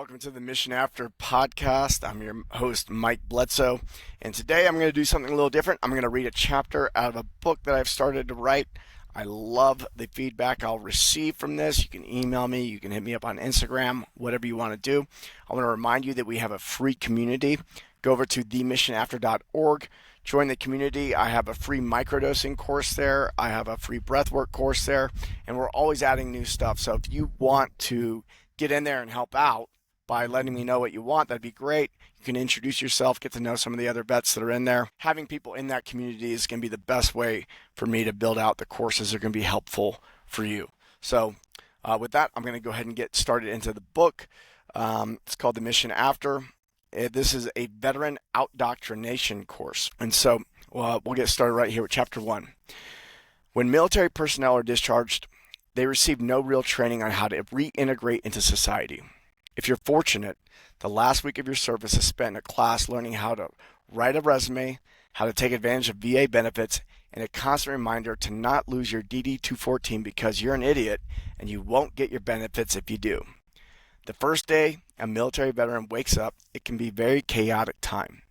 Welcome to the Mission After podcast. I'm your host, Mike Bledsoe, and today I'm going to do something a little different. I'm going to read a chapter out of a book that I've started to write. I love the feedback I'll receive from this. You can email me, you can hit me up on Instagram, whatever you want to do. I want to remind you that we have a free community. Go over to themissionafter.org. Join the community. I have a free microdosing course there. I have a free breathwork course there, and we're always adding new stuff. So if you want to get in there and help out by letting me know what you want, that'd be great. You can introduce yourself, get to know some of the other vets that are in there. Having people in that community is going to be the best way for me to build out the courses that are going to be helpful for you. So with that, I'm going to go ahead and get started into the book. It's called The Mission After. This is a veteran outdoctrination course. And so we'll get started right here with chapter 1. When military personnel are discharged, they receive no real training on how to reintegrate into society. If you're fortunate, the last week of your service is spent in a class learning how to write a resume, how to take advantage of VA benefits, and a constant reminder to not lose your DD-214 because you're an idiot and you won't get your benefits if you do. The first day a military veteran wakes up, it can be a very chaotic time.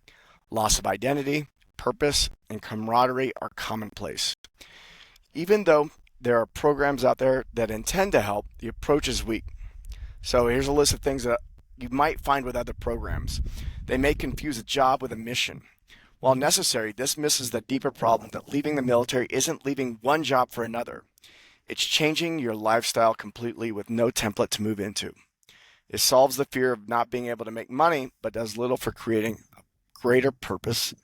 Loss of identity, purpose, and camaraderie are commonplace. Even though there are programs out there that intend to help, the approach is weak. So here's a list of things that you might find with other programs. They may confuse a job with a mission. While necessary, this misses the deeper problem that leaving the military isn't leaving one job for another. It's changing your lifestyle completely with no template to move into. It solves the fear of not being able to make money, but does little for creating a greater purpose,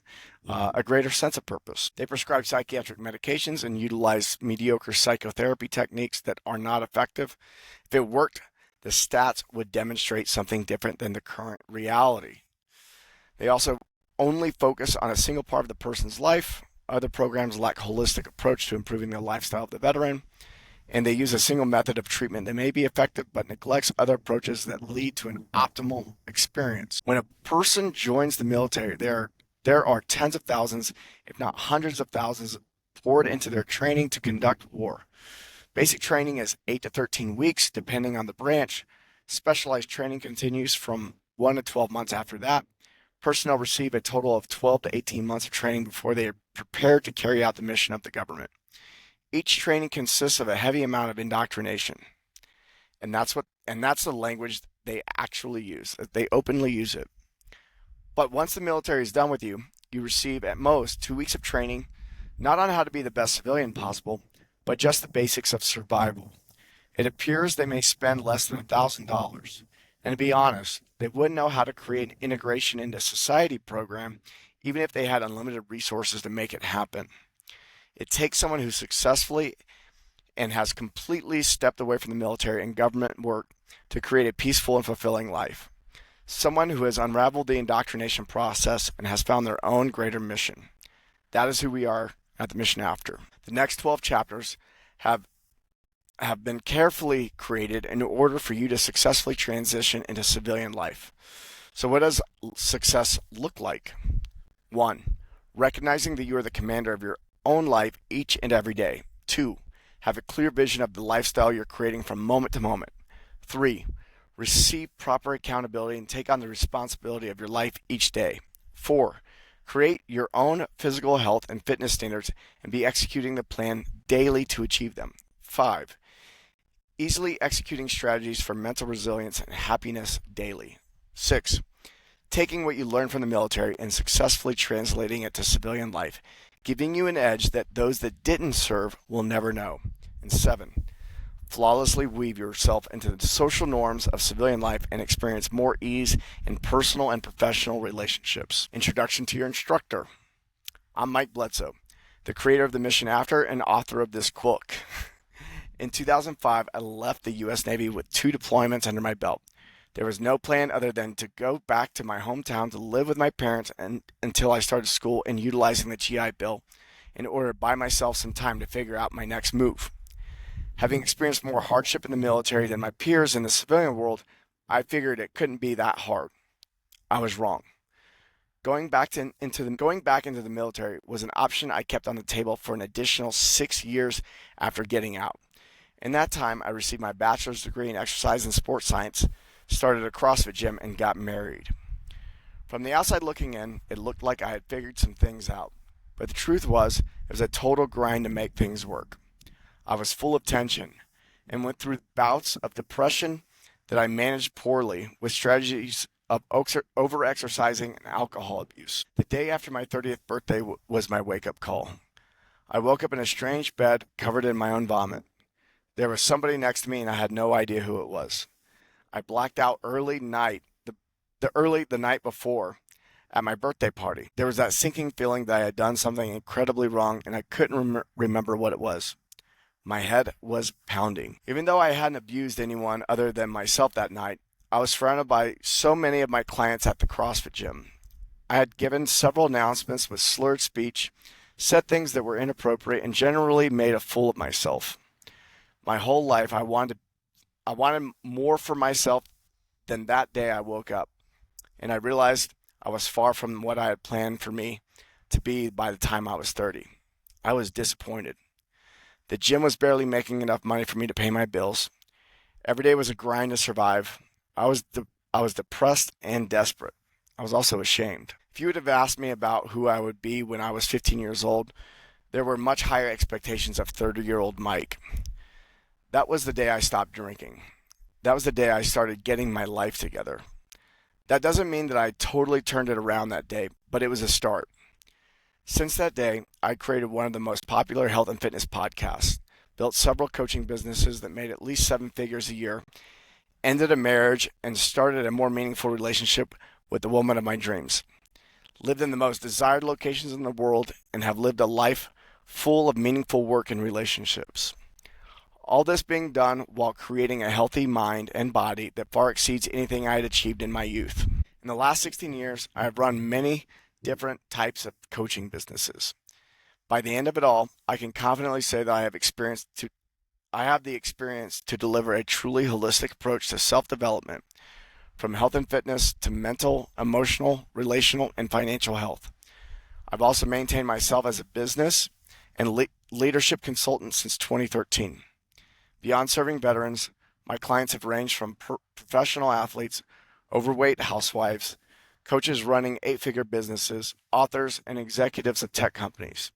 a greater sense of purpose. They prescribe psychiatric medications and utilize mediocre psychotherapy techniques that are not effective. If it worked, the stats would demonstrate something different than the current reality. They also only focus on a single part of the person's life. Other programs lack a holistic approach to improving the lifestyle of the veteran, and they use a single method of treatment that may be effective but neglects other approaches that lead to an optimal experience. When a person joins the military, there are tens of thousands, if not hundreds of thousands, poured into their training to conduct war. Basic training is 8 to 13 weeks, depending on the branch. Specialized training continues from 1 to 12 months after that. Personnel receive a total of 12 to 18 months of training before they are prepared to carry out the mission of the government. Each training consists of a heavy amount of indoctrination. And that's the language they actually use. They openly use it. But once the military is done with you, you receive at most 2 weeks of training, not on how to be the best civilian possible, but just the basics of survival. It appears they may spend less than $1,000. And to be honest, they wouldn't know how to create an integration into society program, even if they had unlimited resources to make it happen. It takes someone who successfully and has completely stepped away from the military and government work to create a peaceful and fulfilling life. Someone who has unraveled the indoctrination process and has found their own greater mission. That is who we are at the Mission After. The next 12 chapters have been carefully created in order for you to successfully transition into civilian life. So what does success look like? 1. Recognizing that you are the commander of your own life each and every day. 2. Have a clear vision of the lifestyle you're creating from moment to moment. 3. Receive proper accountability and take on the responsibility of your life each day. 4. Create your own physical health and fitness standards and be executing the plan daily to achieve them. 5. Easily executing strategies for mental resilience and happiness daily. 6. Taking what you learned from the military and successfully translating it to civilian life, giving you an edge that those that didn't serve will never know. And 7. Flawlessly weave yourself into the social norms of civilian life and experience more ease in personal and professional relationships. Introduction to your instructor. I'm Mike Bledsoe, the creator of The Mission After and author of this book. In 2005, I left the U.S. Navy with 2 deployments under my belt. There was no plan other than to go back to my hometown to live with my parents until I started school and utilizing the GI Bill in order to buy myself some time to figure out my next move. Having experienced more hardship in the military than my peers in the civilian world, I figured it couldn't be that hard. I was wrong. Going back into the military was an option I kept on the table for an additional 6 years after getting out. In that time, I received my bachelor's degree in exercise and sports science, started a CrossFit gym, and got married. From the outside looking in, it looked like I had figured some things out. But the truth was, it was a total grind to make things work. I was full of tension and went through bouts of depression that I managed poorly with strategies of over-exercising and alcohol abuse. The day after my 30th birthday was my wake-up call. I woke up in a strange bed covered in my own vomit. There was somebody next to me and I had no idea who it was. I blacked out the night before at my birthday party. There was that sinking feeling that I had done something incredibly wrong and I couldn't remember what it was. My head was pounding. Even though I hadn't abused anyone other than myself that night, I was surrounded by so many of my clients at the CrossFit gym. I had given several announcements with slurred speech, said things that were inappropriate, and generally made a fool of myself. My whole life, I wanted more for myself than that day I woke up, and I realized I was far from what I had planned for me to be by the time I was 30. I was disappointed. The gym was barely making enough money for me to pay my bills. Every day was a grind to survive. I was depressed and desperate. I was also ashamed. If you would have asked me about who I would be when I was 15 years old, there were much higher expectations of 30-year-old Mike. That was the day I stopped drinking. That was the day I started getting my life together. That doesn't mean that I totally turned it around that day, but it was a start. Since that day, I created one of the most popular health and fitness podcasts, built several coaching businesses that made at least 7 figures a year, ended a marriage, and started a more meaningful relationship with the woman of my dreams. Lived in the most desired locations in the world and have lived a life full of meaningful work and relationships. All this being done while creating a healthy mind and body that far exceeds anything I had achieved in my youth. In the last 16 years, I have run many different types of coaching businesses. By the end of it all, I can confidently say that I have the experience to deliver a truly holistic approach to self-development, from health and fitness to mental, emotional, relational, and financial health. I've also maintained myself as a business and leadership consultant since 2013. Beyond serving veterans, my clients have ranged from professional athletes, overweight housewives, coaches running 8-figure businesses, authors, and executives of tech companies.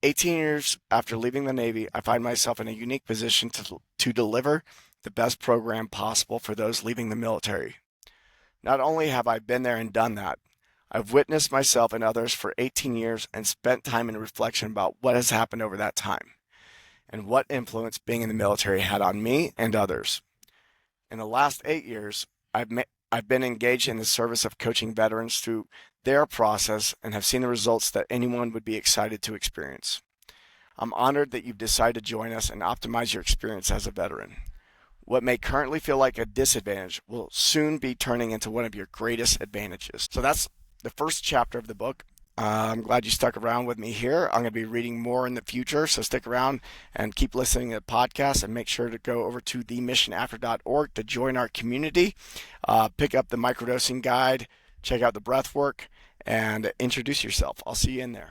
18 years after leaving the Navy, I find myself in a unique position to deliver the best program possible for those leaving the military. Not only have I been there and done that, I've witnessed myself and others for 18 years and spent time in reflection about what has happened over that time and what influence being in the military had on me and others. In the last 8 years, I've been engaged in the service of coaching veterans through their process and have seen the results that anyone would be excited to experience. I'm honored that you've decided to join us and optimize your experience as a veteran. What may currently feel like a disadvantage will soon be turning into one of your greatest advantages. So that's the first chapter of the book. I'm glad you stuck around with me here. I'm going to be reading more in the future, so stick around and keep listening to the podcast, and make sure to go over to themissionafter.org to join our community, pick up the microdosing guide, check out the breath work, and introduce yourself. I'll see you in there.